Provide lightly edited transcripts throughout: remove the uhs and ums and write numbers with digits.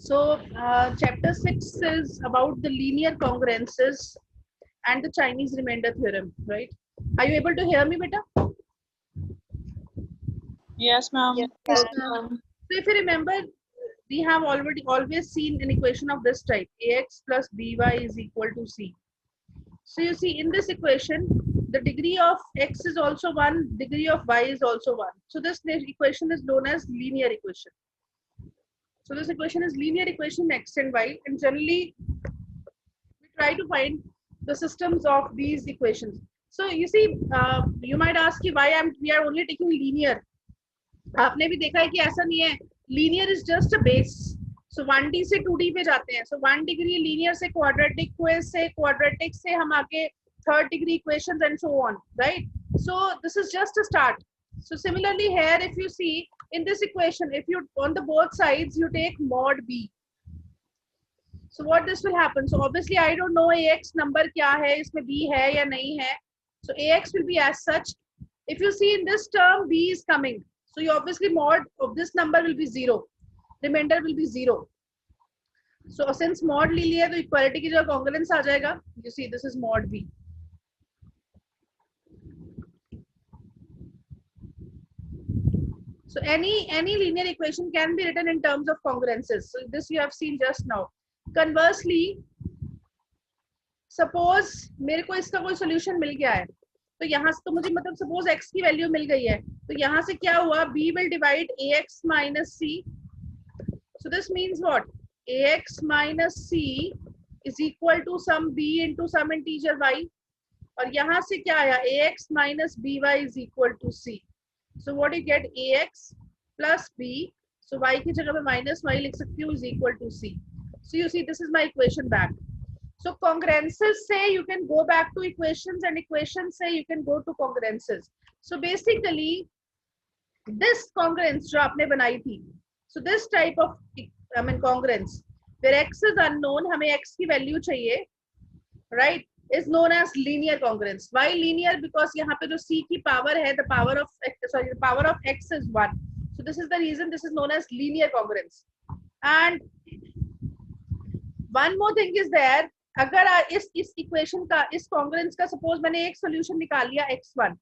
So chapter 6 is about the linear congruences and the Chinese remainder theorem, right? Are you able to hear me, beta? Yes, ma'am. Yes, Okay. ma'am. So if you remember, we have always seen an equation of this type: ax plus by is equal to c. So you see in this equation, the degree of x is also 1, degree of y is also 1. So this equation is known as linear equation. So this equation is linear equation x and y, and generally we try to find the systems of these equations. So you see, you might ask why we are only taking linear. आपने भी देखा है कि ऐसा नहीं है, linear is just a base. So 1D से 2D पे जाते हैं. So 1 degree linear से quadratic से हम आगे third degree equations and so on, right? So this is just a start. So similarly here, if you see in this equation, if you on the both sides you take mod b. So what this will happen? So obviously I don't know ax number क्या है, इसमें b है या नहीं है. So ax will be as such. If you see in this term, b is coming. So you obviously mod of this number will be 0. Remainder will be 0. So since mod ले लिया तो equality की जगह congruence आ जाएगा. You see this is mod b. So any linear equation can be written in terms of congruences. So this you have seen just now. Conversely, suppose मेरे को इसका कोई solution मिल गया है, तो यहाँ से तो मुझे मतलब suppose x की value मिल गई है, तो यहाँ से क्या हुआ, b will divide ax minus c. So this means what? ax minus c is equal to some b into some integer y. और यहाँ से क्या आया, ax minus by is equal to c. So what you get, ax plus b. So y की जगह पे minus y लिख सकती हूँ is equal to c. So you see this is my equation back. So congruences say you can go back to equations, and equations say you can go to congruences. So basically this congruence जो आपने बनाई थी, so this type of congruence where x is unknown, हमें x की value चाहिए, right, is known as linear congruence. Why linear? Because यहाँ पे जो c की power है, the power of x is 1. So this is the reason this is known as linear congruence. And one more thing is there, अगर इस equation का, इस congruence का suppose मैंने एक solution निकाल लिया x1,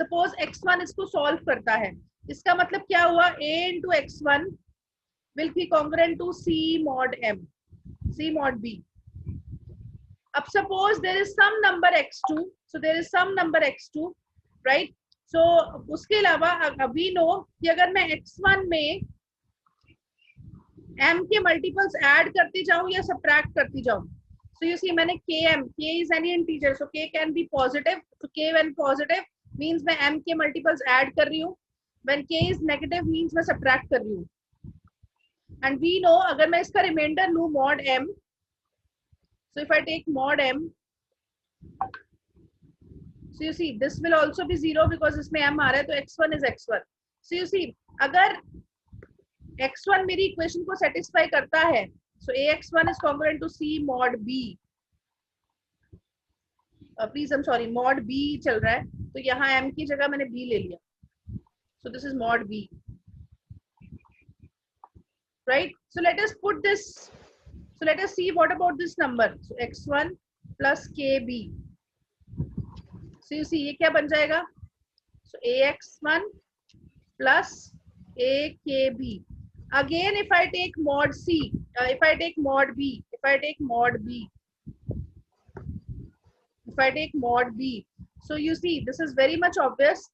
suppose x1 इसको solve करता है, इसका मतलब क्या हुआ, a into x1 will be congruent to c mod m, c mod b. अब suppose there is some number x2, so there is some number x2, right? So उसके अलावा we know कि अगर मैं x1 में m के multiples add करती जाऊं या subtract करती जाऊं, so you see मैंने km, k is any integer, so k can be positive. So k when positive means मैं m के multiples add कर रही हूँ, when k is negative means मैं subtract कर रही हूँ. And we know अगर मैं इसका remainder लूँ mod m, so if I take mod m, so you see this will also be 0 because इसमें m आ रहा है, तो x1 is x1. So you see अगर x1 मेरी equation को satisfy करता है, so ax1 is congruent to c mod b. Please I'm sorry, mod b चल रहा है, तो यहाँ m की जगह मैंने b ले लिया. So this is mod b, right? So let us put this. So let us see what about this number. So x1 plus kb. So you see ये क्या बन जाएगा? So ax1 plus akb. Again if I take mod c, if I take mod b, if I take mod b, so you see this is very much obvious.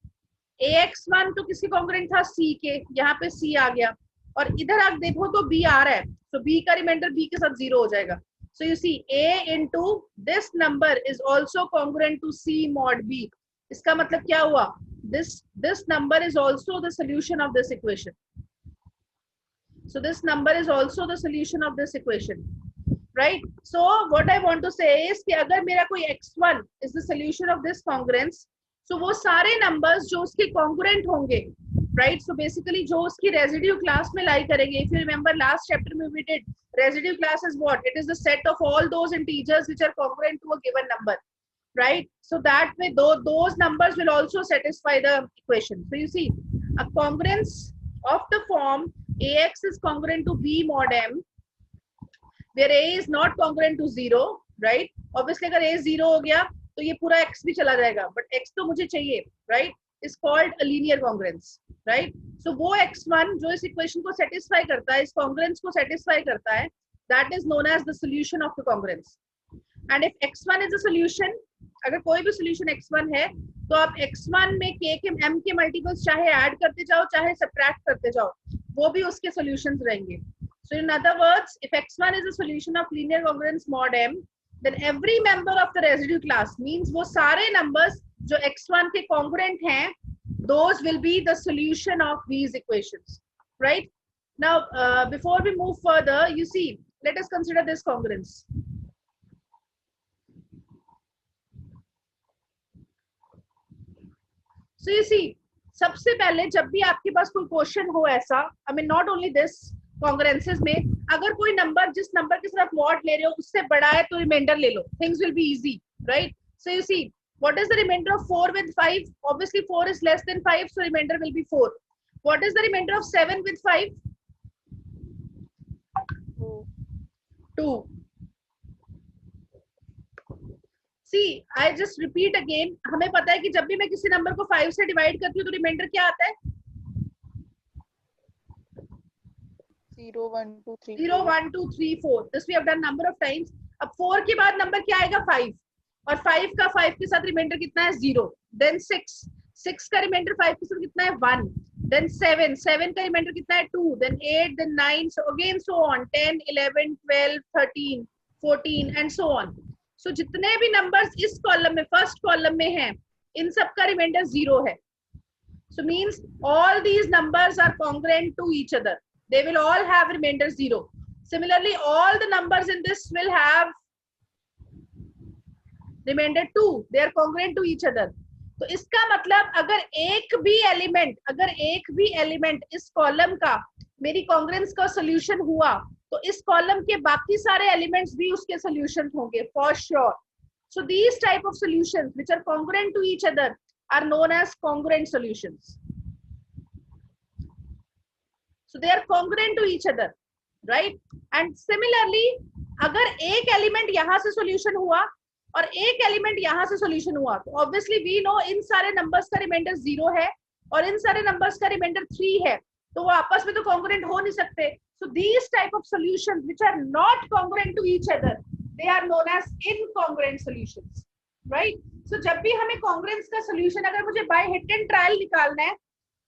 ax1 तो किसके congruent था, c के, यहाँ पे c आ गया, और इधर आप देखो तो b आ रहा है, so b का remainder b के साथ 0 हो जाएगा. So you see a into this number is also congruent to c mod b. इसका मतलब क्या हुआ, this number is also the solution of this equation. So this number is also the solution of this equation, right? So what I want to say is कि अगर मेरा कोई x1 is the solution of this congruence, so वो सारे numbers जो उसके congruent होंगे, right? So basically जो उसकी residue class में lie करेंगे. If you remember last chapter में we did, residue class is what? It is the set of all those integers which are congruent to a given number, right? So that way those numbers will also satisfy the equation. So you see a congruence of the form ax is congruent to b mod m where a is not congruent to 0, right? Obviously अगर a 0 हो गया तो ये पूरा x भी चला जाएगा, but x तो मुझे चाहिए, right? is called a linear congruence, right? So वो x1 जो इस equation को satisfy करता है, इस congruence को satisfy करता है, that is known as the solution of the congruence. And if x1 is a solution, अगर कोई भी solution x1 है तो आप x1 में k के m के multiples चाहे add करते जाओ चाहे subtract करते जाओ, वो भी उसके solutions रहेंगे. So in other words, if x1 is a solution of linear congruence mod m, then every member of the residue class means वो सारे numbers जो x1 के congruent हैं, those will be the solution of these equations, right? Now, before we move further, you see, let us consider this congruence. So you see, सबसे पहले जब भी आपके पास कोई क्वेश्चन हो ऐसा, I mean not only this, congruences में अगर कोई नंबर जिस नंबर के साथ मॉड ले रहे हो उससे बड़ा है तो रिमाइंडर ले लो, things will be easy, right? So you see, what is the remainder of 4 with 5? Obviously 4 is less than 5, so remainder will be 4. What is the remainder of 7 with 5? 2. See, I just repeat again, हमें पता है कि जब भी मैं किसी number को 5 से डिवाइड करती हूँ तो रिमाइंडर क्या आता है? 0 1 2 3 0 1 2 3 4. This we have done number of times. अब 4 के बाद नंबर क्या आएगा? 5. और 5 का 5 के साथ रिमाइंडर कितना है? 0. Then 6. 6 का रिमाइंडर 5 के साथ कितना है? 1. Then 7. 7 का रिमाइंडर कितना है? 2. Then 8. Then 9. So again so on. 10, 11, 12, 13, 14 and so on. So जितने भी नंबर्स इस कॉलम में, फर्स्ट कॉलम में हैं, इन सब का रिमाइंडर 0 है. So means all these numbers are congruent to each other. They will all have remainder 0. Similarly, all the numbers in this will have remainder 2. They are congruent to each other. तो इसका मतलब अगर एक भी element इस column का मेरी congruence का सॉल्यूशन हुआ तो इस कॉलम के बाकी सारे एलिमेंट्स भी उसके सॉल्यूशन होंगे for sure. So these type of solutions which are congruent to each other are known as congruent solutions. So they are congruent to each other, right? And similarly, अगर एक element यहाँ से solution हुआ और एक element यहाँ से solution हुआ तो ऑब्वियसली वी नो इन सारे नंबर्स का रिमाइंडर 0 है और इन सारे नंबर्स का रिमाइंडर 3 है, तो वो आपस में तो कॉन्ग्रुएंट हो नहीं सकते. So these type of solutions which are not congruent to each other, they are known as incongruent solutions, right? So जब भी हमें congruence का solution अगर मुझे by hit and trial निकालना है,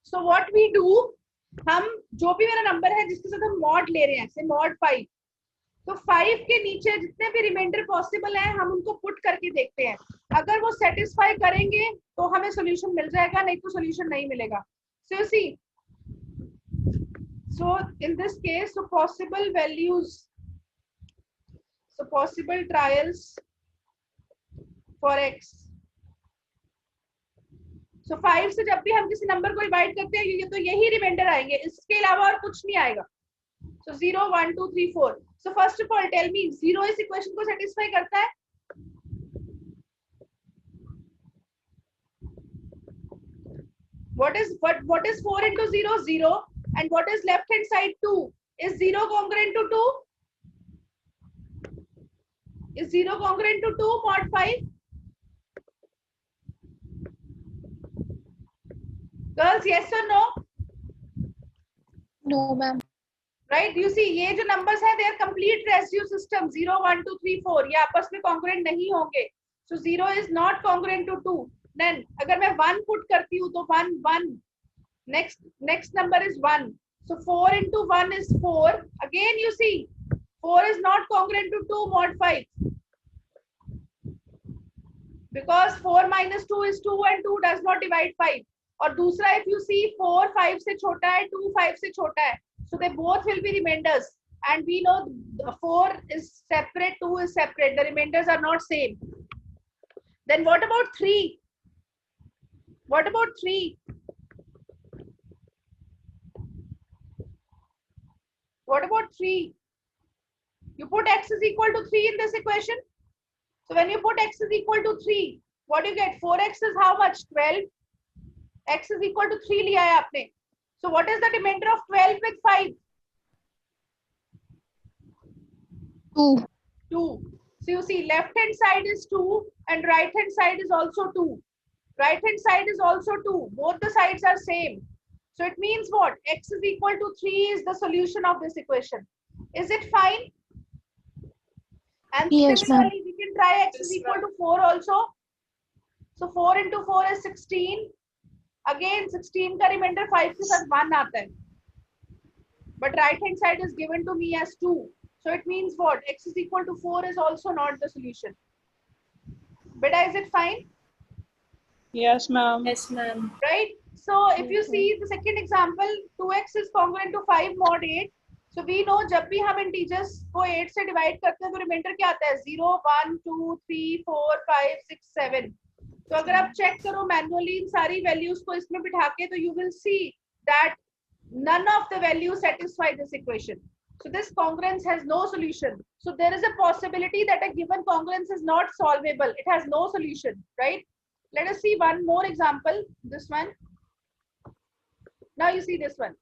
so what we do, हम जो भी मेरा नंबर है जिसके साथ हम मॉड ले रहे हैं, से मॉड 5, तो 5 के नीचे जितने भी रिमाइंडर पॉसिबल हैं हम उनको पुट करके देखते हैं. अगर वो सेटिस्फाई करेंगे तो हमें सॉल्यूशन मिल जाएगा, नहीं तो सॉल्यूशन नहीं मिलेगा. So you see, so in this case, so possible values, so possible trials for x. So 5 से जब भी हम किसी नंबर को डिवाइड करते हैं ये तो यही रिमाइंडर आएंगे, इसके अलावा और कुछ नहीं आएगा. So 0 1 2 3 4. So first of all tell me 0 इस इक्वेशन को सेटिस्फाई करता है? What is 4 into 0? 0. And what is left hand side? 2. Is 0 congruent to 2? Is 0 congruent to 2 mod 5? Girls, yes or no? No, ma'am. Right? You see, ये जो numbers हैं, they are complete residue system. 0 1 2 3 4. ये आपस में congruent नहीं होंगे. So 0 is not congruent to 2. Then अगर मैं 1 put करती हूँ तो 1 1. Next number is 1. So 4 into 1 is 4. Again you see 4 is not congruent to 2 mod 5 because 4 minus 2 is 2 and 2 does not divide 5. और दूसरा if you see 4 5 से छोटा है, 2 5 से छोटा है, so they both will be remainders and we know 4 is separate, 2 is separate, the remainders are not same. Then what about 3? What about 3? What about 3? You put x is equal to 3 in this equation. So when you put x is equal to 3, what do you get? 4x is how much? 12. X is equal to 3 लिया है आपने. So what is the remainder of 12 with 5? 2. 2. So you see left hand side is 2 and right hand side is also 2. Right hand side is also 2. Both the sides are same. So it means what? X is equal to 3 is the solution of this equation. Is it fine? And Yes, ma'am. similarly, we can try x is equal to 4 also. So 4 into 4 is 16. Again, 16 का remainder 5 के साथ 1 आता है. But right hand side is given to me as 2. So it means what? X is equal to 4 is also not the solution. Beta, is it fine? Yes, ma'am. Yes, ma'am. Right? So if you see the second example, 2x is congruent to 5 mod 8. So we know जब भी हम integers को 8 से divide करते हैं तो remainder क्या आता है? 0, 1, 2, 3, 4, 5, 6, 7. तो अगर आप check करो manually इन सारी values को इसमें बिठा के तो you will see that none of the values satisfy this equation. So this congruence has no solution. So there is a possibility that a given congruence is not solvable. It has no solution, right? Let us see one more example. This one. Now you see this one.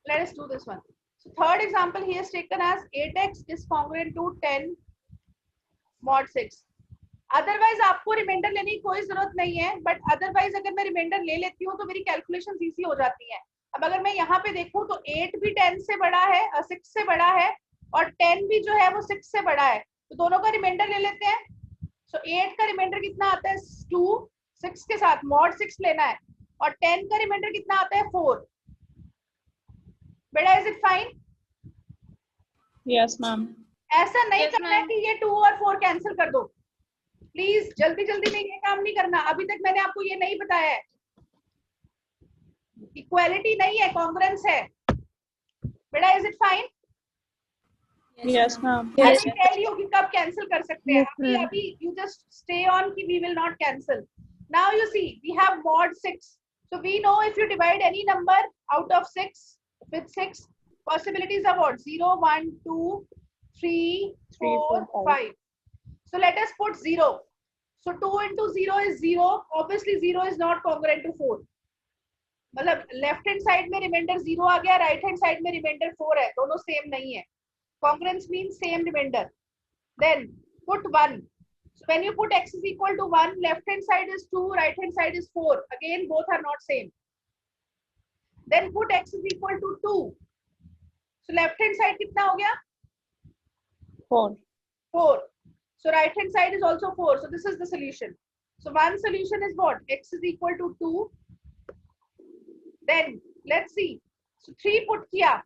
Let us do this one. So third example here is taken as 8x is congruent to 10 mod 6. Otherwise आपको reminder लेने की कोई जरूरत नहीं है, but otherwise अगर मैं reminder ले लेती हूँ तो मेरी कैलकुलेशन इजी हो जाती है. अब अगर मैं यहाँ पे देखूं तो 8 भी 10 से बड़ा है, 6 से बड़ा है और 10 भी जो है वो 6 से बड़ा है, तो दोनों का रिमाइंडर ले लेते हैं. सो 8 का रिमाइंडर कितना आता है? 2. 6 के साथ mod 6 लेना है और 10 का रिमाइंडर कितना आता है? 4. बेटा, is it fine? Yes, ma'am. ऐसा नहीं करना है कि ये 2 और 4 कैंसिल कर दो. प्लीज जल्दी जल्दी में ये काम नहीं करना. अभी तक मैंने आपको ये नहीं बताया है. इक्वालिटी नहीं है, कॉन्ग्रुएंस है. बेटा, is it fine? Yes, ma'am. I Yes. will tell you कि कब कैंसिल कर सकते हैं. अभी अभी you just stay on कि we will not cancel. Now you see we have mod 6. So we know if you divide any number out of 6 with 6, possibilities are what? 0, 1, 2, 3, 4, 5. So let us put 0. So 2 into 0 is 0. Obviously 0 is not congruent to 4. मतलब left hand side में reminder 0 आ गया, right hand side में reminder 4 है, दोनों same नहीं है. Congruence means same remainder. Then put 1. So when you put x is equal to 1, left hand side is 2, right hand side is 4. Again, both are not same. Then put x is equal to 2. So left hand side कितना हो गया? 4. 4. So right hand side is also 4. So this is the solution. So one solution is what? X is equal to 2. Then let's see. So 3 put किया.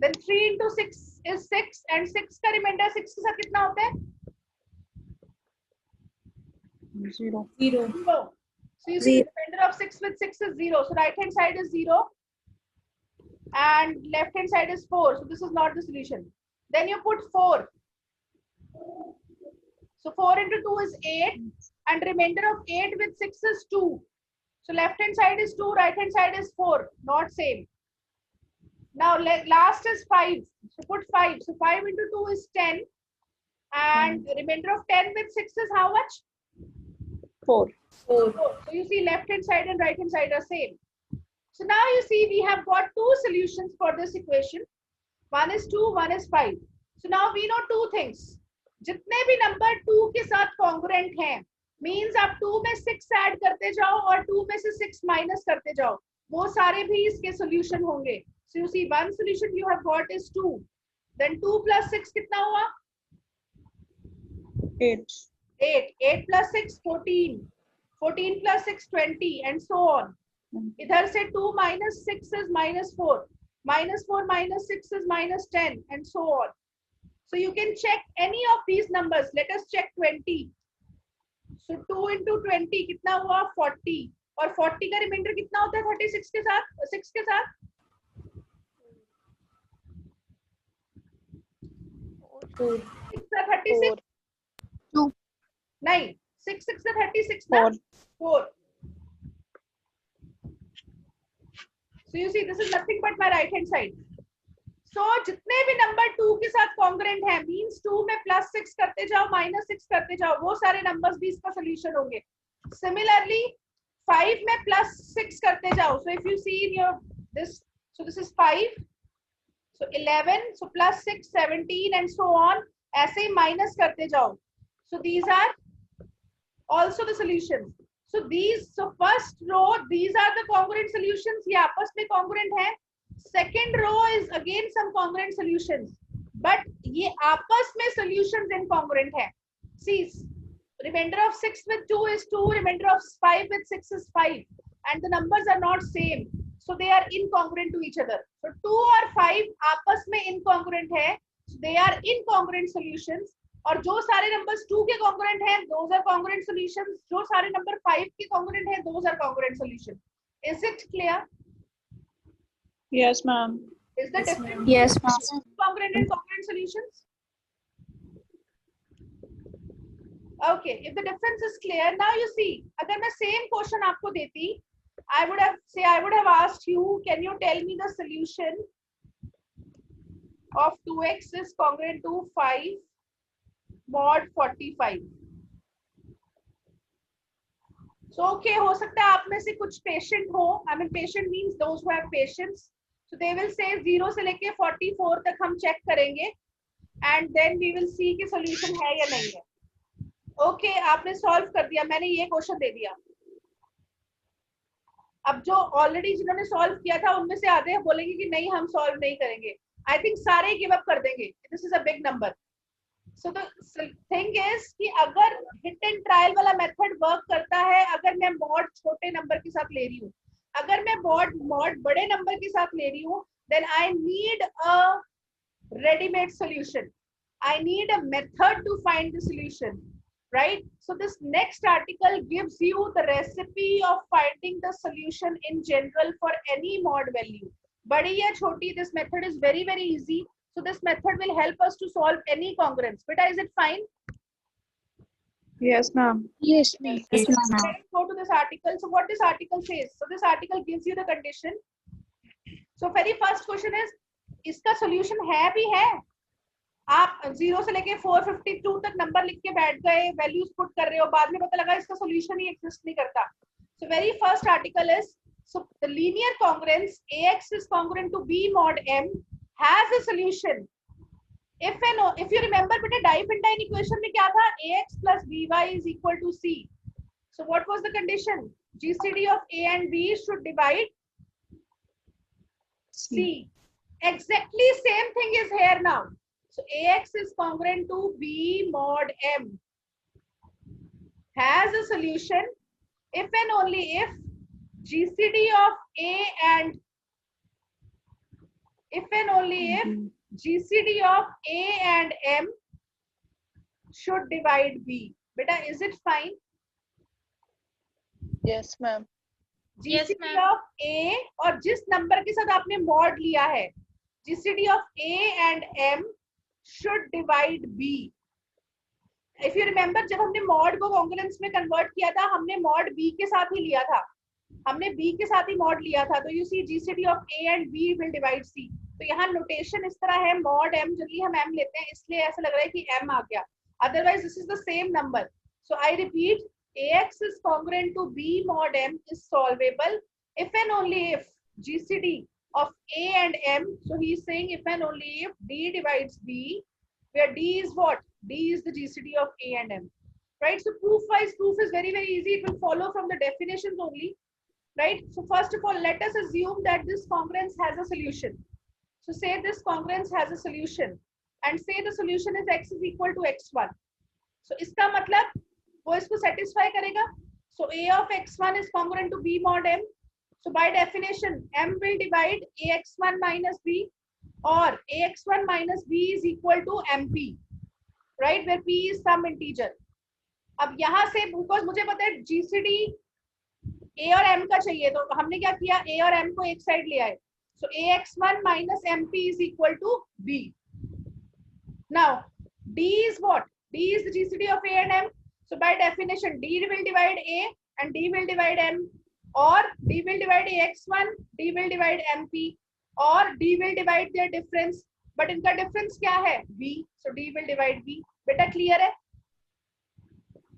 Then 3 into 6 is 6 and 6 का remainder 6 के साथ कितना होता है? 0. 0. 0. So you see the remainder of 6 with 6 is 0. So right hand side is 0 and left hand side is 4. So this is not the solution. Then you put 4. So 4 into 2 is 8 and remainder of 8 with 6 is 2. So left hand side is 2, right hand side is 4. Not same. Now last is 5. So put 5. So 5 into 2 is 10 and the remainder of 10 with 6 is how much? 4. 4. So you see left hand side and right hand side are same. So now you see we have got two solutions for this equation. One is 2, one is 5. So now we know two things. जितने भी number 2 के साथ congruent हैं, means आप 2 में 6 add करते जाओ और 2 में से 6 माइनस करते जाओ, वो सारे भी इसके solution होंगे. So you see one solution you have got is 2. Then 2 plus 6 कितना हुआ? 8. 8. 8 plus 6 14. 14 plus 6 20 and so on. इधर से 2 minus 6 is minus 4. Minus 4 minus 6 is minus 10 and so on. So you can check any of these numbers. Let us check 20. So 2 into 20 कितना हुआ? 40. और 40 का reminder कितना होता है 36 के साथ? 6 के साथ? 36? 2. नहीं, 6 6 से 36 ना? 4. So you see this is nothing but my right hand side. So जितने भी नंबर 2 के साथ congruent है, means 2 में plus 6 करते जाओ, minus 6 करते जाओ, वो सारे numbers भी इसका solution होंगे. Similarly 5 में plus 6 करते जाओ. So if you see in your this, so this is 5. So 11, so plus 6, 17 and so on. ऐसे ही minus करते जाओ. So these are also the solutions. So first row, these are the congruent solutions. ये आपस में congruent है. Second row is again some congruent solutions. But ये आपस में solutions incongruent है. See, remainder of 6 with 2 is 2, remainder of 5 with 6 is 5. And the numbers are not same. So they are incongruent to each other. So 2 or 5 आपस में incongruent है. So they are incongruent solutions. और जो सारे numbers 2 के congruent हैं, those are congruent solutions. जो सारे number 5 के congruent हैं, those are congruent solutions. Is it clear? Yes, ma'am. Is the difference Yes, ma'am. congruent and congruent solutions? Okay, if the difference is clear, now you see, अगर मैं same question आपको देती, I would have asked you, can you tell me the solution of 2x is congruent to 5 mod 45? So okay, हो सकता है आप में से कुछ patient हो, I mean patient means those who have patience. So they will say 0 से लेके 44 तक हम check करेंगे and then we will see कि solution है या नहीं है. Okay, आपने solve कर दिया, मैंने ये question दे दिया. अब जो ऑलरेडी जिन्होंने सॉल्व किया था उनमें से आधे बोलेंगे कि नहीं हम सॉल्व नहीं करेंगे. आई थिंक सारे गिव अप कर देंगे. This is a big number. So the thing is कि अगर हिट एंड ट्रायल वाला मेथड वर्क करता है, अगर मैं मॉड छोटे नंबर के साथ ले रही हूँ, अगर मैं मॉड बड़े नंबर के साथ ले रही हूँ, then I need a readymade solution. I need a method to find the solution. Right? So this next article gives you the recipe of finding the solution in general for any mod value. Badi ya choti, this method is very, very easy. So this method will help us to solve any congruence. Beta, is it fine? Yes, ma'am. Yes, ma'am. Yes, ma'am. Let's go to this article. So what this article says? So this article gives you the condition. So very first question is, इसका solution है भी है? आप 0 से लेके 452 तक number लिख के बैठ गए, वैल्यूज पुट कर रहे हो, बाद में पता लगा इसका सॉल्यूशन ही एग्जिस्ट नहीं करता. So very first article is, so the linear congruence ax is congruent to b mod m has a solution if you remember बेटा Diophantine equation में क्या था, ax plus by is equal to c. So what was the condition? GCD of a and b should divide c. Exactly same thing is here now. So ax is congruent to b mod m has a solution if and only if GCD of a and GCD of a and m should divide b. Beta, is it fine? Yes, ma'am. GCD of a और जिस number के साथ आपने mod लिया है, GCD of a and m should divide b. If you remember, जब हमने mod को कॉन्ग्रुएंस में कन्वर्ट किया था, हमने मॉड b के साथ ही लिया था, हमने b के साथ ही मॉड लिया था. तो you see GCD of a and b will divide c. तो यहाँ नोटेशन इस तरह है, मॉड m, जनरली हम m लेते हैं इसलिए ऐसा लग रहा है कि m आ गया, otherwise this is the same number. So I repeat, ax is congruent to b mod m is solvable if and only if GCD of a and m, so he is saying if and only if d divides b, where d is what? D is the GCD of a and m. Right? So proof is very, very easy. It will follow from the definitions only. Right? So first of all, let us assume that this congruence has a solution. So say this congruence has a solution and say the solution is x is equal to x1. So इसका मतलब वो इसको satisfy करेगा. So a of x1 is congruent to b mod m. So by definition, m will divide ax1 minus b, or ax1 minus b is equal to mp, right? Where p is some integer. अब यहाँ से because मुझे पता है GCD a और m का चाहिए, तो हमने क्या किया, a और m को एक साइड ले आए. So ax1 minus mp is equal to b. Now d is what? D is the GCD of a and m. So by definition, d will divide a and d will divide m. Or d will divide ax1, d will divide mp, or d will divide their difference, but इनका difference क्या है, b, so d will divide b. बेटा clear है?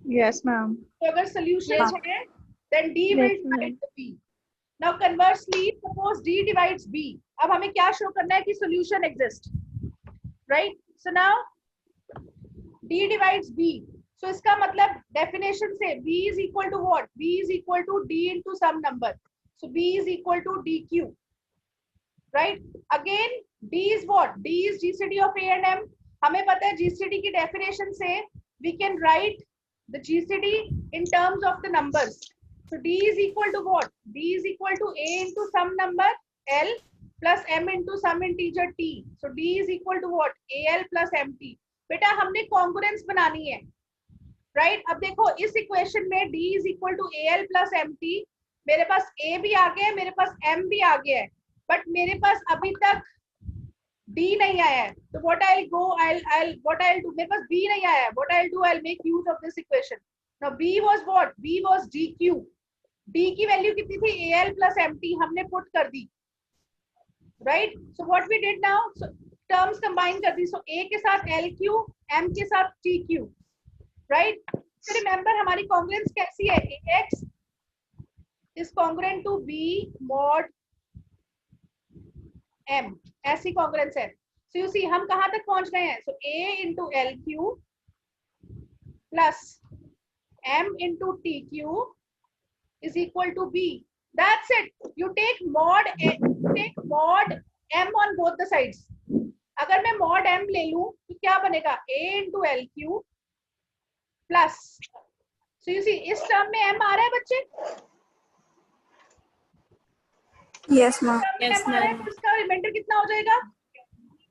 Yes, ma'am. तो अगर solutions है, then d will divide the b. Now conversely, suppose d divides b. अब हमें क्या शो करना है कि solution exists, right? So now D divides B. So इसका मतलब definition से B is equal to what? B is equal to D into some number. So B is equal to DQ, right? Again, D is what? D is GCD of A and M. हमें पता है GCD की definition से we can write the GCD in terms of the numbers. So D is equal to what? D is equal to A into some number L plus M into some integer T. So D is equal to what? AL plus MT. बेटा हमने congruence बनानी है, right? अब देखो इस equation में D is equal to AL plus MT, मेरे पास A भी आ गया है, मेरे पास M भी आ गया है, बट मेरे पास अभी तक D नहीं आया है. तो what I'll do, मेरे पास B नहीं आया है. What I'll do, I'll make use of this equation. Now B was what? B was DQ. D की वैल्यू कितनी थी? AL plus MT हमने पुट कर दी, right? So what we did now, terms combine कर दी. सो A के साथ LQ, M के साथ TQ, राइट? सो रिमेंबर हमारी कॉन्ग्रुएंस कैसी है? AX is congruent to B mod M, ऐसी कॉन्ग्रुएंस है. सो यू सी हम कहां तक पहुंच गए हैं? सो A into LQ plus M into TQ is equal to B. That's it. You take mod M on both the sides. अगर मैं mod M ले लूं तो क्या बनेगा? A into LQ plus. So you see इस टर्म में M आ रहा है बच्चे? Yes, ma'am. M आ रहा है तो इसका रिमाइंडर कितना हो जाएगा?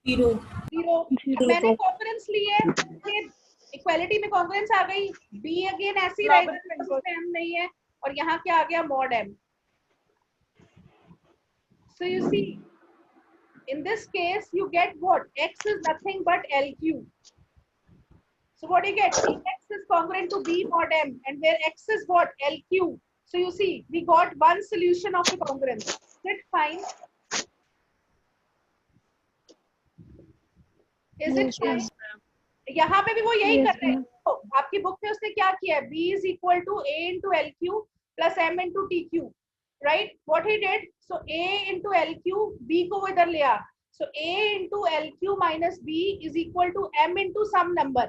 0. 0. मैंने कॉन्ग्रुएंस ली है, इक्वालिटी में कॉन्ग्रुएंस आ गई. B अगेन ऐसी रहेगा, उसमें M नहीं है, और यहाँ क्या आ गया? mod M. So you see, in this case, you get what? X is nothing but LQ. So what do you get? X is congruent to B mod M, and where X is what? LQ. So you see, we got one solution of the congruence. Is it fine? Is it fine? यहाँ पे भी वो यही कर रहे हैं. तो आपकी बुक में उसने क्या किया है? B is equal to A into LQ plus M into TQ. Right? What he did? So A into LQ, B को वो इधर ले आ. So A into LQ minus B is equal to M into some number.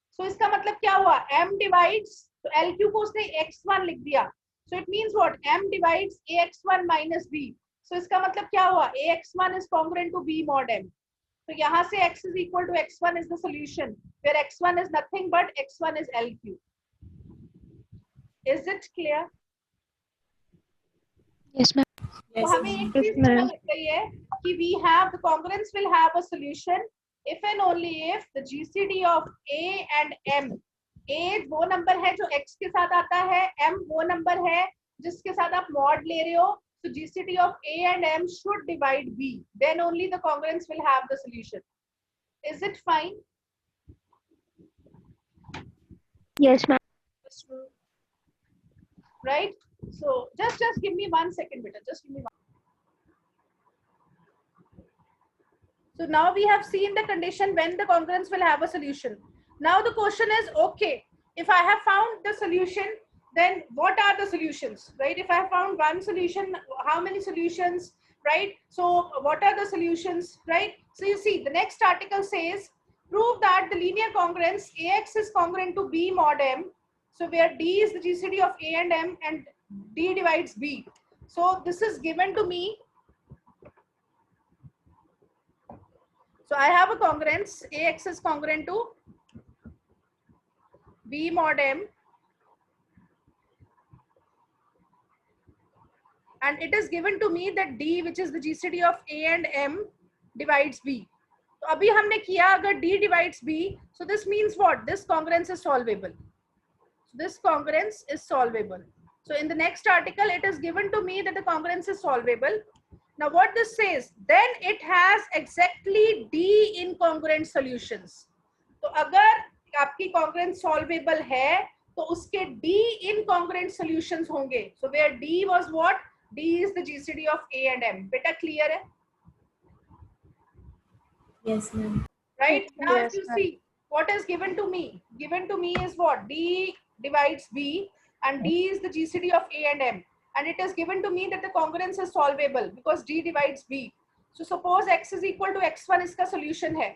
So इसका मतलब क्या हुआ? M divides, तो LQ को उसने x1 लिख दिया. So it means what? M divides AX1 minus B. So इसका मतलब क्या हुआ? AX1 is congruent to B mod M. तो यहाँ से X is equal to X1 is the solution, where X1 is nothing but X1 is LQ. Is it clear? Yes, ma'am. तो हमें एक चीज समझ गई है कि we have the congruence will have a solution if and only if the GCD of A and M, A वो number है जो X के साथ आता है, M वो नंबर है जिसके साथ आप mod ले रहे हो, so GCD of A and M should divide B, then only the congruence will have the solution. Is it fine? Yes, ma'am. Right? So just give me 1 second, beta. Just give me one. So now we have seen the condition when the congruence will have a solution. Now the question is, okay, if I have found the solution, then what are the solutions, right? If I have found one solution, how many solutions, right? So what are the solutions, right? So you see, the next article says, prove that the linear congruence AX is congruent to B mod M. So where D is the GCD of A and M and D divides B. So this is given to me. So I have a congruence, AX is congruent to B mod M. And it is given to me that D, which is the GCD of A and M, divides B. So अभी हमने किया अगर D divides B, so this means what? This congruence is solvable. So this congruence is solvable. So in the next article, it is given to me that the congruence is solvable. Now what this says, then it has exactly D incongruent solutions. तो अगर आपकी congruence solvable है, तो उसके D incongruent solutions होंगे. So where D was what? D is the GCD of A and M. Beta clear है? Yes, ma'am. Right? Now Yes, if you ma'am. see what is given to me. Given to me is what? D divides B and D is the GCD of A and M. And it is given to me that the congruence is solvable because D divides B. So suppose x is equal to x1 इसका solution है.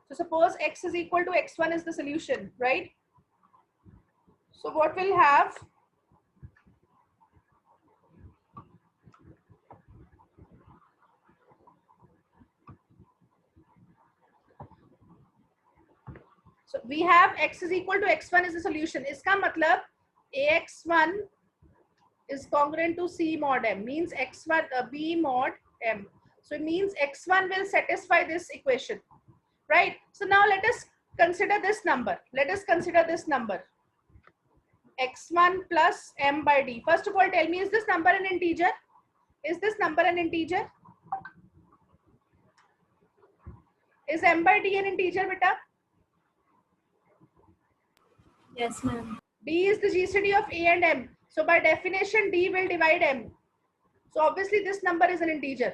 So suppose x is equal to x1 is the solution, right? So what we'll have, so we have x is equal to x1 is the solution. इसका मतलब ax1 is congruent to c mod m, means x1 b mod m. So it means x1 will satisfy this equation, right? So now let us consider this number. Let us consider this number x1 plus m by d. First of all, tell me, is this number an integer? Is this number an integer? Is m by d an integer, beta? Yes, ma'am. D is the GCD of a and m. So by definition, d will divide m. So obviously this number is an integer.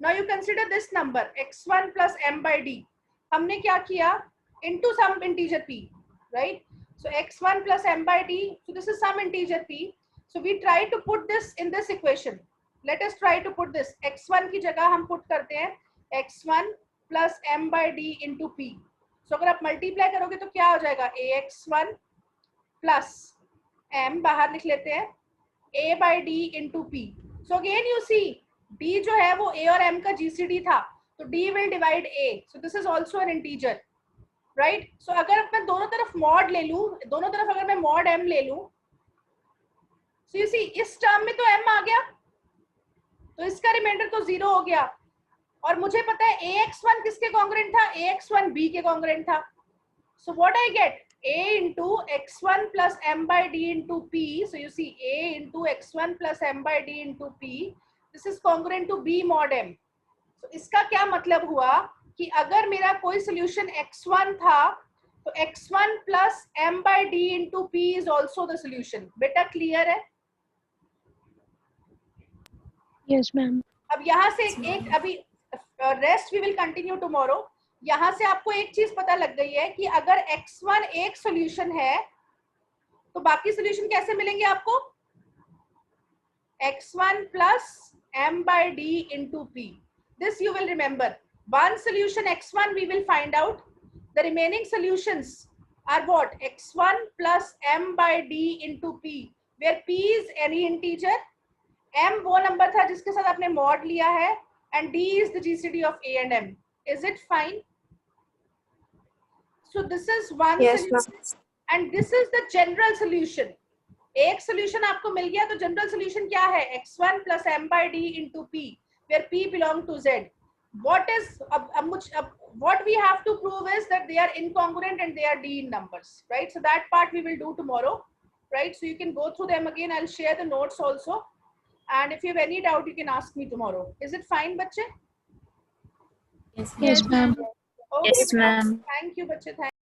Now you consider this number x1 plus m by d. हमने क्या किया? Into some integer p, right? So x1 plus m by d. So this is some integer p. So we try to put this in this equation. Let us try to put this. x1 की जगह हम put करते हैं x1 plus m by d into p. So अगर आप multiply करोगे तो क्या हो जाएगा? ax1 plus m बाहर लिख लेते हैं a by d into p. So again you see d जो है वो a और m का GCD था, तो d will divide a. So this is also an integer, right? So अगर मैं दोनों तरफ mod ले लूं, दोनों तरफ अगर मैं mod m ले लूं, so you see इस टर्म में तो m आ गया, तो इसका रिमाइंडर तो 0 हो गया. और मुझे पता है ax1 किसके कॉन्ग्रुएंट था? ax1 b के कॉन्ग्रुएंट था. So what I get? A into x1 plus m by d into p. So you see a into x1 plus m by d into p. This is congruent to b mod m. So इसका क्या मतलब हुआ कि अगर मेरा कोई solution x1 था, तो x1 plus m by d into p is also the solution. बेटा clear है? Yes, ma'am. अब यहाँ से एक अभी rest we will continue tomorrow. यहां से आपको एक चीज पता लग गई है कि अगर x1 एक सॉल्यूशन है तो बाकी सॉल्यूशन कैसे मिलेंगे आपको? x1 plus m by d into p. This you will remember. One solution x1 we will find out. The remaining solutions are what? x1 plus m by d into p, where p is any integer, m वो number था जिसके साथ आपने mod लिया है, and d is the GCD of a and m. Is it fine? So this is one Yes, solution, and this is the general solution. एक solution आपको मिल गया, तो general solution क्या है? x1 plus m by d into p, where p belong to z. What is what we have to prove is that they are incongruent and they are d in numbers, right? So that part we will do tomorrow, right? So you can go through them again. I'll share the notes also, and if you have any doubt, you can ask me tomorrow. Is it fine, बच्चे? Yes, Yes, ma'am. Okay, Yes, ma'am. thank you, बच्चे.